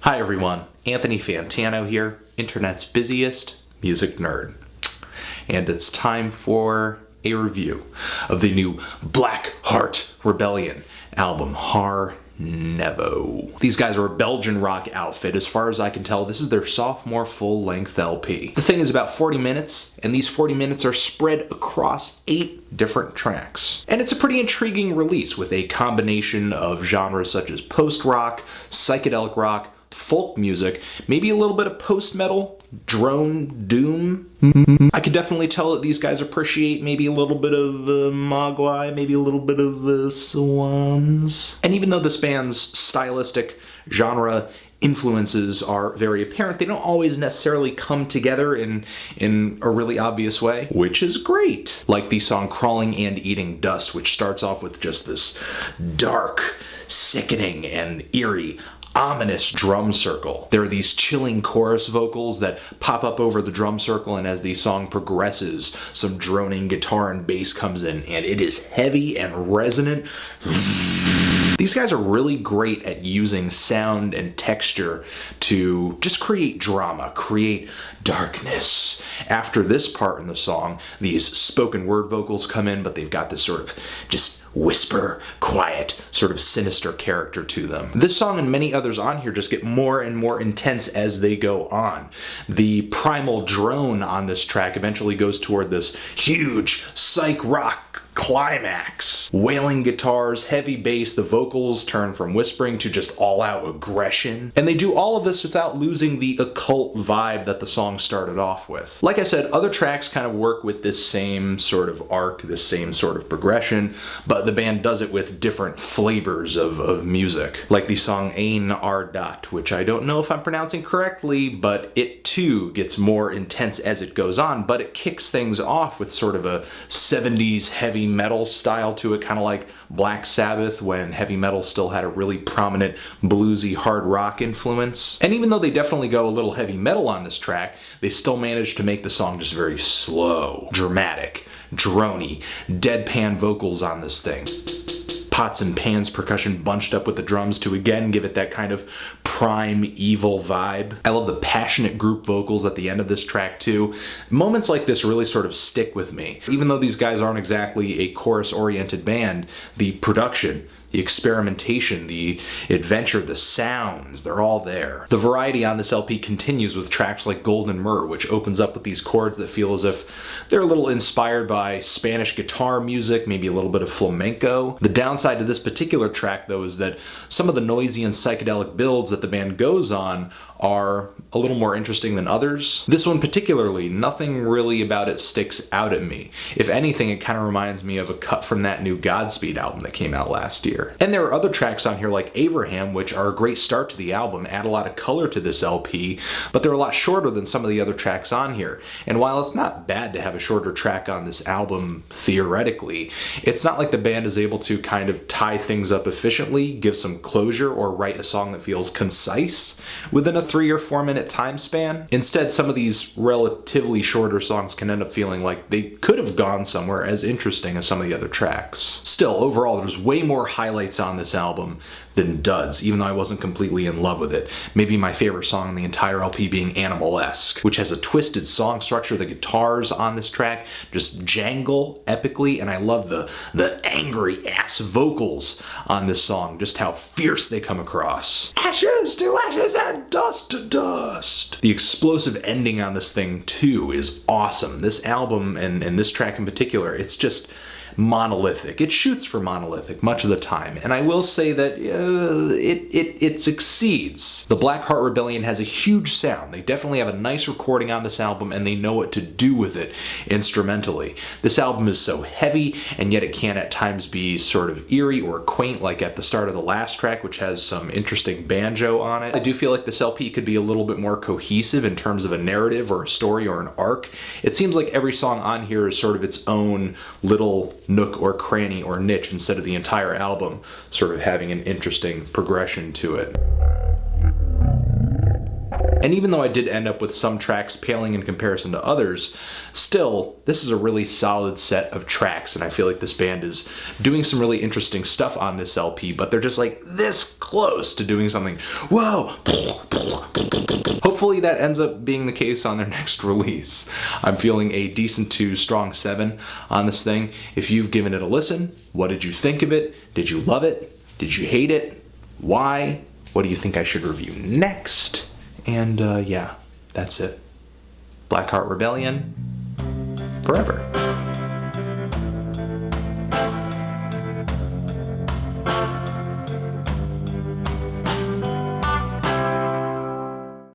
Hi everyone, Anthony Fantano here, internet's busiest music nerd. And it's time for a review of the new Black Heart Rebellion album, Har Nevo. These guys are a Belgian rock outfit. As far as I can tell, this is their sophomore full-length LP. The thing is about 40 minutes, and these 40 minutes are spread across 8 different tracks. And it's a pretty intriguing release with a combination of genres such as post-rock, psychedelic rock, folk music, maybe a little bit of post-metal, drone doom. I could definitely tell that these guys appreciate maybe a little bit of Mogwai, maybe a little bit of Swans. And even though this band's stylistic genre influences are very apparent, they don't always necessarily come together in a really obvious way, which is great. Like the song Crawling and Eating Dust, which starts off with just this dark, sickening, and eerie ominous drum circle. There are these chilling chorus vocals that pop up over the drum circle, and as the song progresses, some droning guitar and bass comes in, and it is heavy and resonant. These guys are really great at using sound and texture to just create drama, create darkness. After this part in the song, these spoken word vocals come in, but they've got this sort of just whisper, quiet, sort of sinister character to them. This song and many others on here just get more and more intense as they go on. The primal drone on this track eventually goes toward this huge psych rock climax. Wailing guitars, heavy bass, the vocals turn from whispering to just all-out aggression. And they do all of this without losing the occult vibe that the song started off with. Like I said, other tracks kind of work with this same sort of arc, this same sort of progression, but the band does it with different flavors of music. Like the song AVDAT, which I don't know if I'm pronouncing correctly, but it too gets more intense as it goes on, but it kicks things off with sort of a 70s heavy metal style to it, kind of like Black Sabbath when heavy metal still had a really prominent bluesy hard rock influence. And even though they definitely go a little heavy metal on this track, they still manage to make the song just very slow, dramatic, drony, deadpan vocals on this thing. Pots and pans percussion bunched up with the drums to again give it that kind of prime evil vibe. I love the passionate group vocals at the end of this track too. Moments like this really sort of stick with me. Even though these guys aren't exactly a chorus-oriented band, the production, the experimentation, the adventure, the sounds, they're all there. The variety on this LP continues with tracks like Golden Myrrh, which opens up with these chords that feel as if they're a little inspired by Spanish guitar music, maybe a little bit of flamenco. The downside to this particular track, though, is that some of the noisy and psychedelic builds that the band goes on are a little more interesting than others. This one particularly, nothing really about it sticks out at me. If anything, it kind of reminds me of a cut from that new Godspeed album that came out last year. And there are other tracks on here like Abraham, which are a great start to the album, add a lot of color to this LP, but they're a lot shorter than some of the other tracks on here. And while it's not bad to have a shorter track on this album, theoretically, it's not like the band is able to kind of tie things up efficiently, give some closure, or write a song that feels concise within a 3 or 4 minute time span. Instead, some of these relatively shorter songs can end up feeling like they could have gone somewhere as interesting as some of the other tracks. Still, overall, there's way more highlights on this album than duds, even though I wasn't completely in love with it. Maybe my favorite song on the entire LP being Animalesque, which has a twisted song structure. The guitars on this track just jangle epically, and I love the angry ass vocals on this song, just how fierce they come across. Ashes to ashes and dust to dust. The explosive ending on this thing too is awesome. This album and this track in particular, it's just monolithic. It shoots for monolithic much of the time, and I will say that it succeeds. The Black Heart Rebellion has a huge sound. They definitely have a nice recording on this album, and they know what to do with it instrumentally. This album is so heavy, and yet it can at times be sort of eerie or quaint, like at the start of the last track, which has some interesting banjo on it. I do feel like this LP could be a little bit more cohesive in terms of a narrative or a story or an arc. It seems like every song on here is sort of its own little nook or cranny or niche, instead of the entire album sort of having an interesting progression to it. And even though I did end up with some tracks paling in comparison to others, still, this is a really solid set of tracks, and I feel like this band is doing some really interesting stuff on this LP, but they're just like this close to doing something, whoa! Hopefully that ends up being the case on their next release. I'm feeling a decent to strong 7 on this thing. If you've given it a listen, what did you think of it? Did you love it? Did you hate it? Why? What do you think I should review next? And yeah, that's it. Black Heart Rebellion, forever.